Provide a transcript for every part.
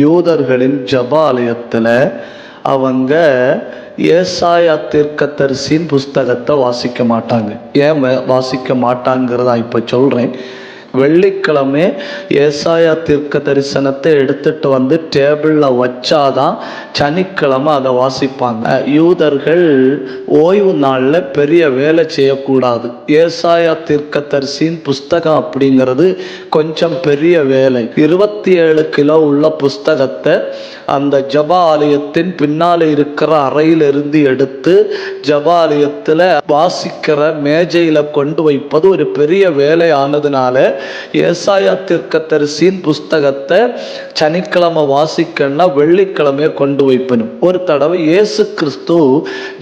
யூதர்களின் ஜபாலயத்துல அவங்க ஏசாயா தீர்க்கதரிசியின் புஸ்தகத்தை வாசிக்க மாட்டாங்க. ஏன் வாசிக்க மாட்டாங்கிறதா இப்ப சொல்றேன். வெள்ளிக்கிழமை ஏசாயா தீர்க்க தரிசனத்தை எடுத்துட்டு வந்து டேபிள்ல வச்சாதான் சனிக்கிழமை அதை வாசிப்பாங்க. யூதர்கள் ஓய்வு நாள்ல பெரிய வேலை செய்யக்கூடாது. ஏசாயா தீர்க்க தரிசியின் புஸ்தகம் அப்படிங்கிறது கொஞ்சம் பெரிய வேலை. 27 கிலோ உள்ள புஸ்தகத்தை அந்த ஜப ஆலயத்தின் பின்னால இருக்கிற அறையிலிருந்து எடுத்து ஜப ஆலயத்துல வாசிக்கிற மேஜையில கொண்டு வைப்பது ஒரு பெரிய வேலை ஆனதுனால ஏசாயா தீர்க்கதரிசியின் புஸ்தகத்தை சனிக்கிழமை வாசிக்கணும்னா வெள்ளிக்கிழமையை கொண்டு வைப்பணும். ஒரு தடவை இயேசு கிறிஸ்து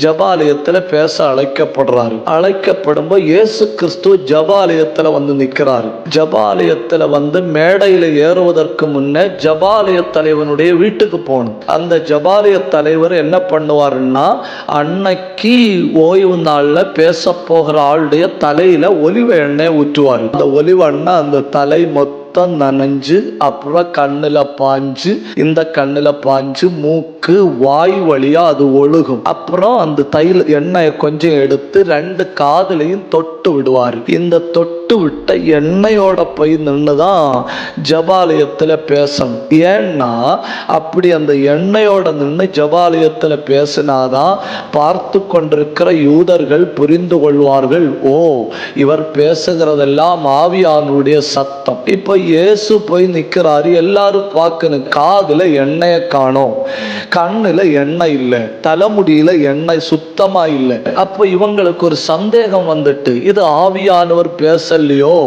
ஜபாலயத்துல பேச அழைக்கப்படுறாரு. அழைக்கப்படும்போது இயேசு கிறிஸ்து ஜபாலயத்துல வந்து நிற்கிறாரு. ஜபாலயத்துல வந்து மேடையில ஏறுவதற்கு முன்னே ஜபாலய தலைவனுடைய வீட்டுக்கு போகணும். அந்த ஜபாலய தலைவர் என்ன பண்ணுவாருன்னா, அன்னைக்கு ஓய்வு நாள்ல பேச போகிற ஆளுடைய தலையில ஒலிவ எண்ணெய் ஊற்றுவார். அந்த ஒலிவ எண்ணெய் அந்த தலை மொத்தம் நனைஞ்சு அப்புறம் கண்ணுல பாஞ்சு, இந்த கண்ணுல பாஞ்சு மூக்கு வாய் வழியா அது ஒழுகும். அப்புறம் அந்த தைல எண்ணெயை கொஞ்சம் எடுத்து 2 காதுலையும் தொட்டு விடுவாரு. இந்த தொட்டு விட்ட எண்ணெயோட போய் நின்றுதான் ஜபாலயத்துல பேசணும். ஏன்னா அப்படி அந்த எண்ணெயோட நின்று ஜபாலயத்துல பேசினாதான் பார்த்து கொண்டிருக்கிற யூதர்கள் புரிந்து கொள்வார்கள், ஓ இவர் பேசுகிறதெல்லாம் ஆவியானுடைய சத்தம். இப்ப இயேசு போய் நிற்கிறாரு. எல்லாரும் பார்க்கணும். காதுல எண்ணெயை காணோம், கண்ணுல எண்ணெய் இல்லை, தலைமுடியில எண்ணெய் சுத்தமா இல்லை. அப்ப இவங்களுக்கு ஒரு சந்தேகம் வந்துட்டு, இது ஆவியானவர் பேசலையோ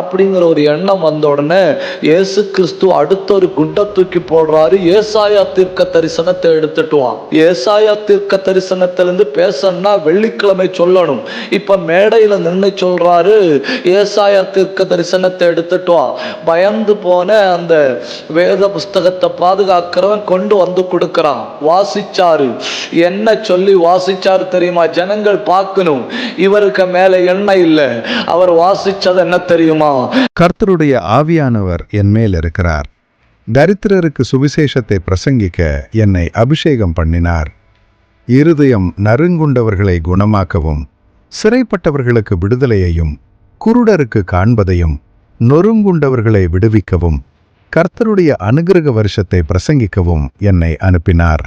அப்படிங்கிற ஒரு எண்ணம் வந்த உடனே இயேசு கிறிஸ்து அடுத்த ஒரு குண்டை தூக்கி போடுறாரு. ஏசாயா தீர்க்க தரிசனத்தை எடுத்துட்டு வா. ஏசாயா தீர்க்க தரிசனத்திலிருந்து பேசணும்னா வெள்ளிக்கிழமை சொல்லணும். இப்ப மேடையில நின்று சொல்றாரு, ஏசாயா தீர்க்க தரிசனத்தை எடுத்துட்டு வா. பயந்து போன அந்த வேத புஸ்தகத்தை பாதுகாக்கிறவன் கொண்டு வந்து கொடுக்கிறான். வாசிச்சாரு. என்ன சொல்லி வாசிச்சாரு தெரியுமா? ஜனங்கள் பார்க்கணும், இவருக்கு மேல எண்ணெய் இல்லை. அவர் வாசிச்சது என்ன தெரியுமா? கர்த்தருடைய ஆவியானவர் என் மேல் இருக்கிறார். தரித்திரருக்கு சுவிசேஷத்தை பிரசங்கிக்க என்னை அபிஷேகம் பண்ணினார். இருதயம் நறுங்குண்டவர்களை குணமாக்கவும், சிறைப்பட்டவர்களுக்கு விடுதலையையும், குருடருக்கு காண்பதையும், நொறுங்குண்டவர்களை விடுவிக்கவும், கர்த்தருடைய அனுக்கிரக வருஷத்தை பிரசங்கிக்கவும் என்னை அனுப்பினார்.